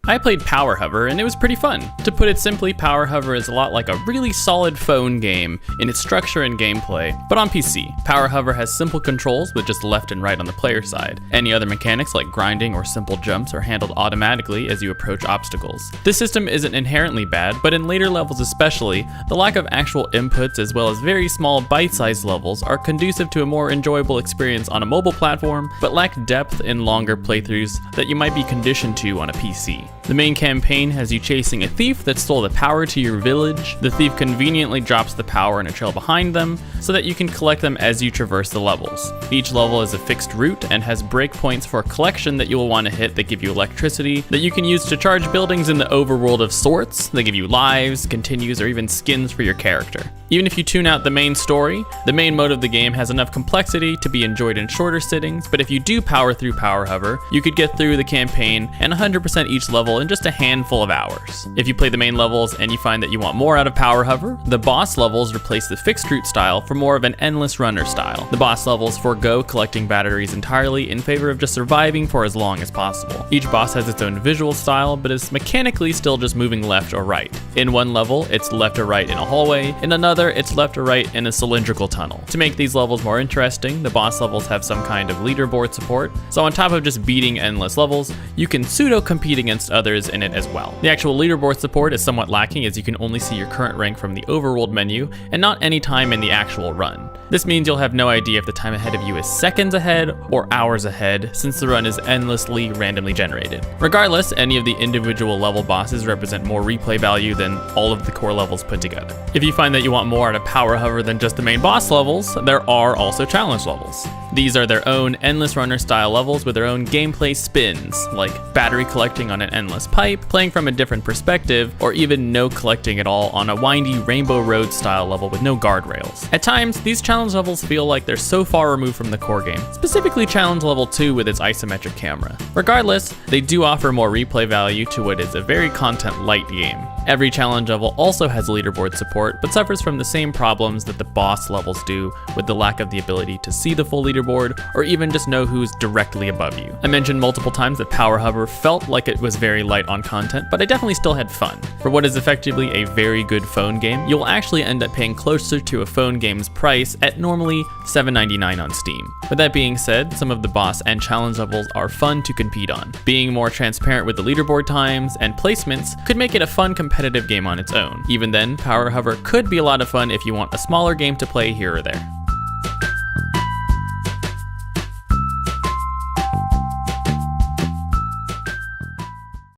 I played Power Hover and it was pretty fun. To put it simply, Power Hover is a lot like a really solid phone game in its structure and gameplay, but on PC. Power Hover has simple controls with just left and right on the player side. Any other mechanics like grinding or simple jumps are handled automatically as you approach obstacles. This system isn't inherently bad, but in later levels especially, the lack of actual inputs as well as very small bite-sized levels are conducive to a more enjoyable experience on a mobile platform, but lack depth in longer playthroughs that you might be conditioned to on a PC. The main campaign has you chasing a thief that stole the power to your village. The thief conveniently drops the power in a trail behind them so that you can collect them as you traverse the levels. Each level is a fixed route and has breakpoints for collection that you will want to hit that give you electricity that you can use to charge buildings in the overworld of sorts. They give you lives, continues, or even skins for your character. Even if you tune out the main story, the main mode of the game has enough complexity to be enjoyed in shorter sittings, but if you do power through Power Hover, you could get through the campaign and 100% each level in just a handful of hours. If you play the main levels and you find that you want more out of Power Hover, the boss levels replace the fixed route style for more of an endless runner style. The boss levels forego collecting batteries entirely in favor of just surviving for as long as possible. Each boss has its own visual style, but is mechanically still just moving left or right. In one level, it's left or right in a hallway, in another, it's left or right in a cylindrical tunnel. To make these levels more interesting, the boss levels have some kind of leaderboard support, so on top of just beating endless levels, you can pseudo-compete against others in it as well. The actual leaderboard support is somewhat lacking as you can only see your current rank from the overworld menu and not any time in the actual run. This means you'll have no idea if the time ahead of you is seconds ahead or hours ahead, since the run is endlessly randomly generated. Regardless, any of the individual level bosses represent more replay value than all of the core levels put together. If you find that you want more out of Power Hover than just the main boss levels, there are also challenge levels. These are their own endless runner style levels with their own gameplay spins, like battery collecting on an endless pipe, playing from a different perspective, or even no collecting at all on a windy Rainbow Road style level with no guardrails. At times, these challenge levels feel like they're so far removed from the core game, specifically challenge level 2 with its isometric camera. Regardless, they do offer more replay value to what is a very content-light game. Every challenge level also has leaderboard support, but suffers from the same problems that the boss levels do, with the lack of the ability to see the full leaderboard, or even just know who's directly above you. I mentioned multiple times that Power Hover felt like it was very light on content, but I definitely still had fun. For what is effectively a very good phone game, you'll actually end up paying closer to a phone game's price at normally $7.99 on Steam. With that being said, some of the boss and challenge levels are fun to compete on. Being more transparent with the leaderboard times and placements could make it a fun competitive game on its own. Even then, Power Hover could be a lot of fun if you want a smaller game to play here or there.